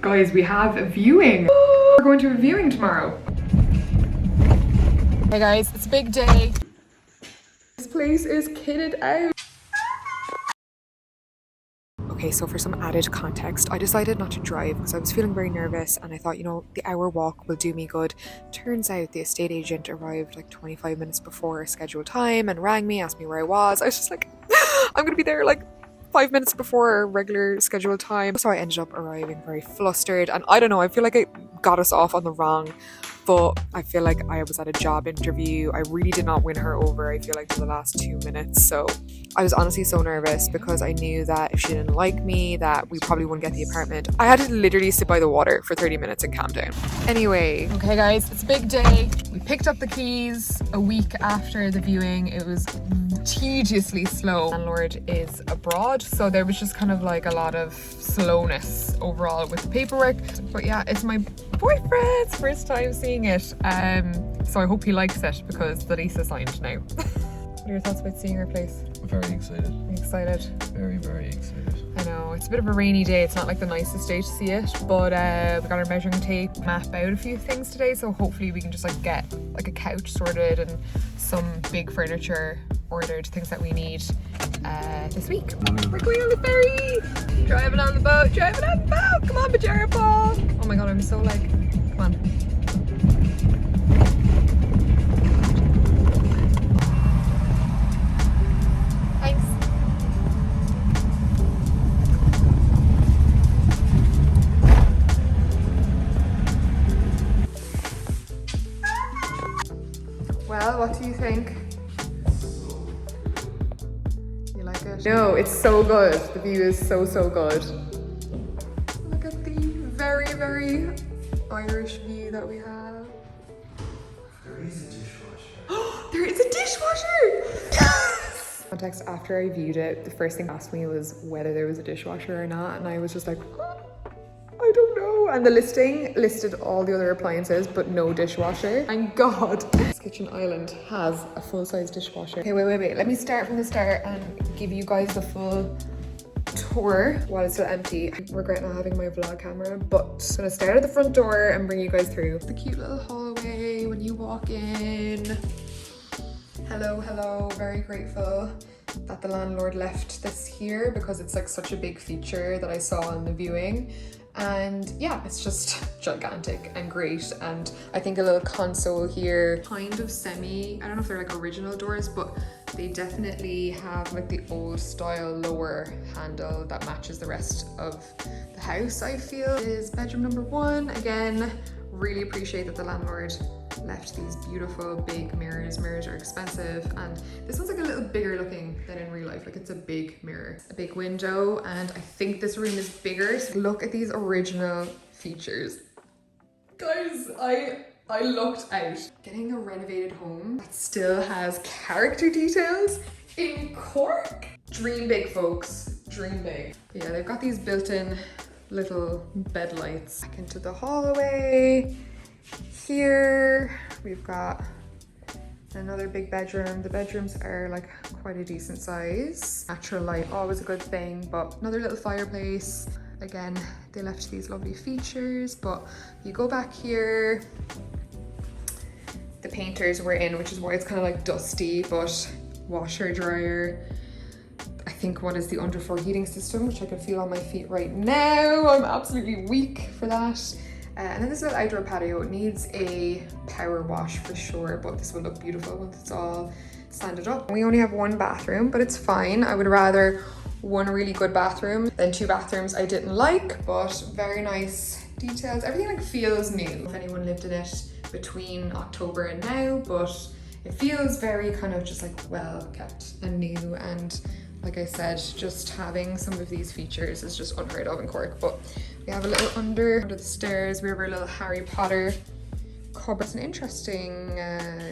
Guys, we have a viewing. We're going to a viewing tomorrow. Hey guys, it's a big day. This place is kitted out. Okay, so for some added context, I decided not to drive because I was feeling very nervous and I thought, you know, the hour walk will do me good. Turns out the estate agent arrived like 25 minutes before our scheduled time and rang me, asked me where I was. I was just like, I'm gonna be there like 5 minutes before our regular scheduled time. So I ended up arriving very flustered and I don't know, I feel like it got us off on the wrong foot. I feel like I was at a job interview. I really did not win her over, I feel like, to the last 2 minutes. So I was honestly so nervous because I knew that if she didn't like me, that we probably wouldn't get the apartment. I had to literally sit by the water for 30 minutes and calm down. Anyway, okay guys, it's a big day. We picked up the keys a week after the viewing. It was tediously slow. Landlord is abroad, so there was just kind of like a lot of slowness overall with the paperwork. But yeah, it's my boyfriend's first time seeing it, so I hope he likes it because the lease is signed now. What are your thoughts about seeing our place? Very excited. Excited? Very, very excited. I know, it's a bit of a rainy day. It's not like the nicest day to see it, but we got our measuring tape, map out a few things today, so hopefully we can just like get like a couch sorted and some big furniture ordered, things that we need this week. We're going on the ferry! Driving on the boat, driving on the boat! Come on, Bajara Paul! Oh my god, I'm so like, come on. Well, what do you think? You like it? No, it's so good. The view is so good. Look at the very, very Irish view that we have. There is a dishwasher. There is a dishwasher! Yes! Context, after I viewed it, the first thing asked me was whether there was a dishwasher or not, and I was just like, I don't know. And the listing listed all the other appliances, but no dishwasher. Thank God. This kitchen island has a full-size dishwasher. Okay, wait. Let me start from the start and give you guys the full tour while it's still empty. I regret not having my vlog camera, but I'm gonna start at the front door and bring you guys through. The cute little hallway when you walk in. Hello, very grateful that the landlord left this here because it's like such a big feature that I saw in the viewing. And yeah, it's just gigantic and great. And I think a little console here, kind of semi, I don't know if they're like original doors, but they definitely have like the old style lower handle that matches the rest of the house, I feel. Is bedroom number 1. Again, really appreciate that the landlord left these beautiful big mirrors. Mirrors are expensive, and this one's like a little bigger looking than in real life. Like it's a big mirror, a big window, and I think this room is bigger. So look at these original features. Guys, I looked out. Getting a renovated home that still has character details in Cork. Dream big, folks, dream big. But yeah, they've got these built-in little bed lights. Back into the hallway. Here we've got another big bedroom. The bedrooms are like quite a decent size. Natural light, always a good thing, but another little fireplace. Again, they left these lovely features, but you go back here, the painters were in, which is why it's kind of like dusty, but washer, dryer. I think what is the underfloor heating system, which I can feel on my feet right now. I'm absolutely weak for that. And then this little outdoor patio, it needs a power wash for sure, but this will look beautiful once it's all sanded up. We only have 1 bathroom, but it's fine. I would rather 1 really good bathroom than 2 bathrooms I didn't like, but very nice details. Everything like feels new. If anyone lived in it between October and now, but it feels very kind of just like well kept and new. And like I said, just having some of these features is just unheard of in Cork. But we have a little under the stairs. We have our little Harry Potter cupboard. It's an interesting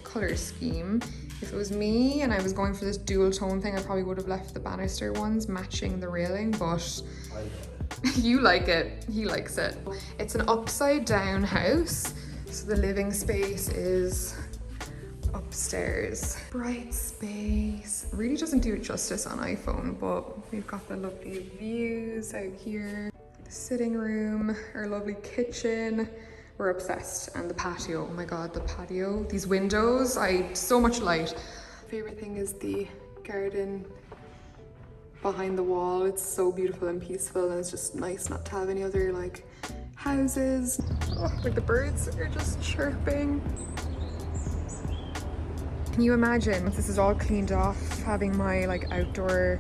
color scheme. If it was me and I was going for this dual tone thing, I probably would have left the banister ones matching the railing, but I love it. You like it, he likes it. It's an upside down house, so the living space is upstairs. Bright space. Really doesn't do it justice on iPhone, but we've got the lovely views out here. sitting room, our lovely kitchen. We're obsessed. And the patio, oh my God, the patio. These windows, so much light. Favorite thing is the garden behind the wall. It's so beautiful and peaceful, and it's just nice not to have any other like houses. Oh, like the birds are just chirping. Can you imagine once this is all cleaned off, having my like outdoor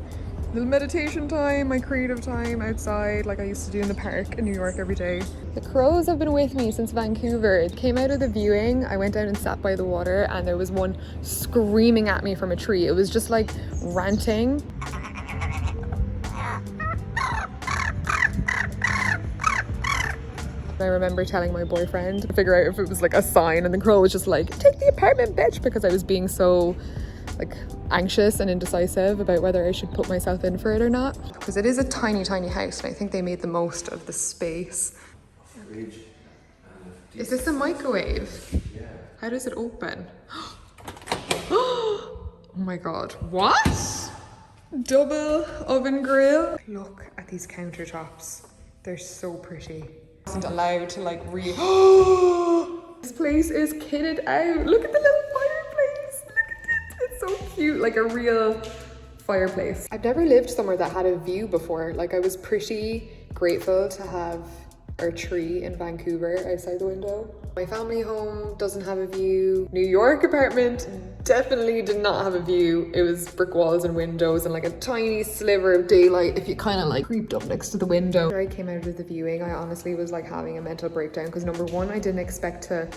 little meditation time, my creative time outside like I used to do in the park in New York every day. The crows have been with me since Vancouver. It came out of the viewing, I went down and sat by the water, and there was one screaming at me from a tree. It was just like ranting. I remember telling my boyfriend to figure out if it was like a sign, and the crow was just like, take the apartment, bitch, because I was being so like anxious and indecisive about whether I should put myself in for it or not. Because it is a tiny, tiny house, and I think they made the most of the space. Fridge. Is this a microwave? Yeah. How does it open? Oh my God, what? Double oven grill. Look at these countertops. They're so pretty. Isn't allowed to like This place is kitted out. Look at the little fireplace. Look at it. It's so cute, like a real fireplace. I've never lived somewhere that had a view before. Like I was pretty grateful to have our tree in Vancouver outside the window. My family home doesn't have a view. New York apartment definitely did not have a view. It was brick walls and windows and like a tiny sliver of daylight if you kind of like creeped up next to the window. After I came out of the viewing, I honestly was like having a mental breakdown because number one, I didn't expect to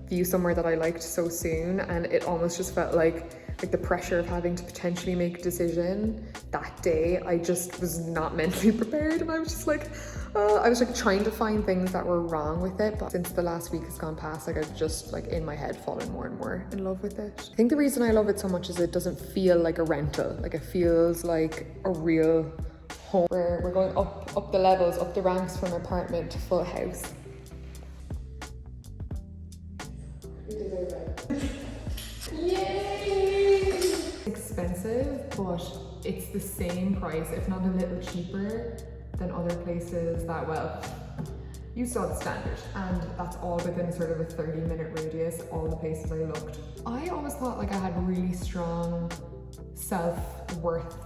view somewhere that I liked so soon, and it almost just felt like the pressure of having to potentially make a decision that day. I just was not mentally prepared, and I was just like, I was like trying to find things that were wrong with it, but since the last week has gone past, like I've just like in my head fallen more and more in love with it. I think the reason I love it so much is it doesn't feel like a rental. Like it feels like a real home. We're going up the levels, up the ranks from apartment to full house. Yay! Expensive, but it's the same price, if not a little cheaper than other places that, well, you saw the standard, and that's all within sort of a 30-minute radius, all the places I looked. I always thought like I had really strong self-worth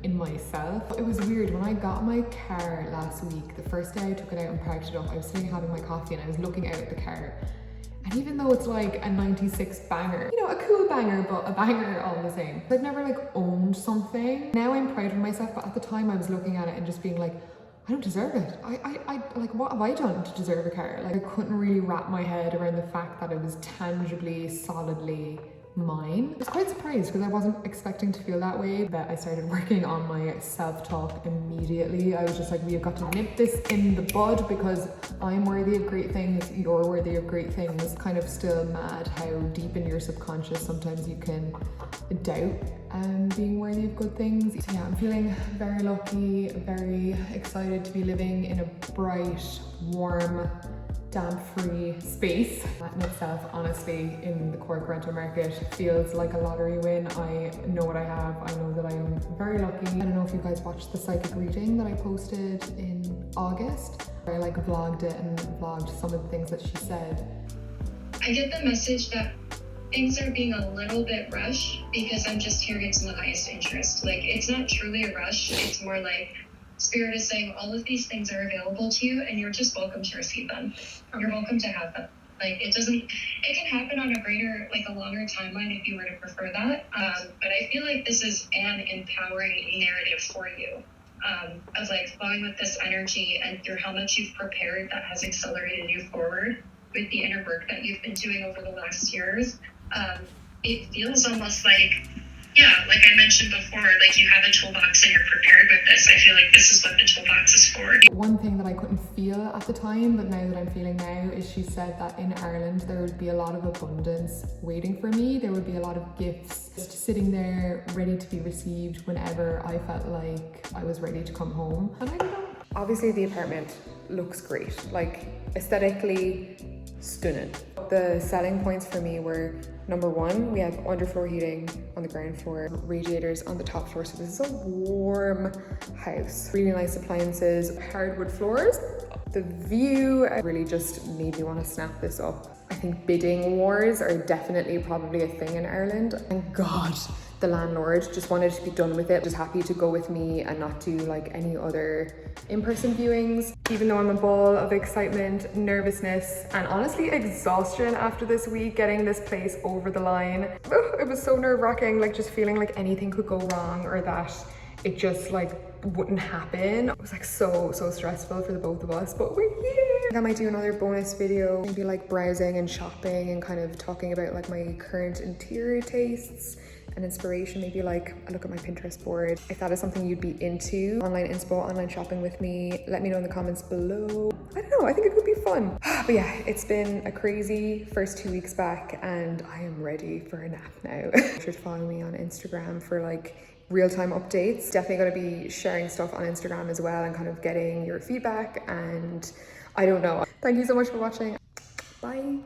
in myself. It was weird, when I got my car last week, the first day I took it out and parked it up, I was sitting having my coffee and I was looking out at the car. And even though it's like a 96 banger, you know, a cool banger, but a banger all the same. I've never like owned something. Now I'm proud of myself, but at the time I was looking at it and just being like, I don't deserve it. I like, what have I done to deserve a car? Like I couldn't really wrap my head around the fact that it was tangibly, solidly mine. I was quite surprised because I wasn't expecting to feel that way, but I started working on my self-talk immediately. I was just like, we have got to nip this in the bud because I'm worthy of great things, you're worthy of great things. Kind of still mad how deep in your subconscious sometimes you can doubt being worthy of good things. So yeah, I'm feeling very lucky, very excited to be living in a bright, warm, damp-free space. That in itself, honestly, in the Cork rental market feels like a lottery win. I know what I have. I know that I am very lucky. I don't know if you guys watched the psychic reading that I posted in August. I like vlogged it and vlogged some of the things that she said. I get the message that things are being a little bit rushed because I'm just here in the highest interest. Like, it's not truly a rush. It's more like Spirit is saying all of these things are available to you and you're just welcome to receive them. You're welcome to have them. Like, it can happen on a greater, like a longer timeline if you were to prefer that. But I feel like this is an empowering narrative for you, of like flowing with this energy, and through how much you've prepared that has accelerated you forward with the inner work that you've been doing over the last years. It feels almost like, yeah, like I mentioned before, like you have a toolbox and you're prepared with this. I feel like this is what the toolbox is for. One thing that I couldn't feel at the time, but now that I'm feeling now, is she said that in Ireland there would be a lot of abundance waiting for me. There would be a lot of gifts just sitting there ready to be received whenever I felt like I was ready to come home. And I don't know. Obviously the apartment looks great, like aesthetically stunning. The selling points for me were Number one, we have underfloor heating on the ground floor, radiators on the top floor, so this is a warm house. Really nice appliances, hardwood floors. The view really just made me want to snap this up. I think bidding wars are definitely probably a thing in Ireland. Thank God the landlord just wanted to be done with it, just happy to go with me and not do like any other in-person viewings. Even though I'm a ball of excitement, nervousness, and honestly exhaustion after this week getting this place over the line. It was so nerve-wracking, like just feeling like anything could go wrong or that it just like wouldn't happen. It was like so stressful for the both of us, but we're here. I might do another bonus video, maybe like browsing and shopping and kind of talking about like my current interior tastes and inspiration, maybe like a look at my Pinterest board. If that is something you'd be into, online inspo, online shopping with me, let me know in the comments below. I don't know, I think it could be fun. But yeah, it's been a crazy first 2 weeks back and I am ready for a nap now. Make sure to follow me on Instagram for like real-time updates. Definitely going to be sharing stuff on Instagram as well and kind of getting your feedback, and I don't know. Thank you so much for watching. Bye.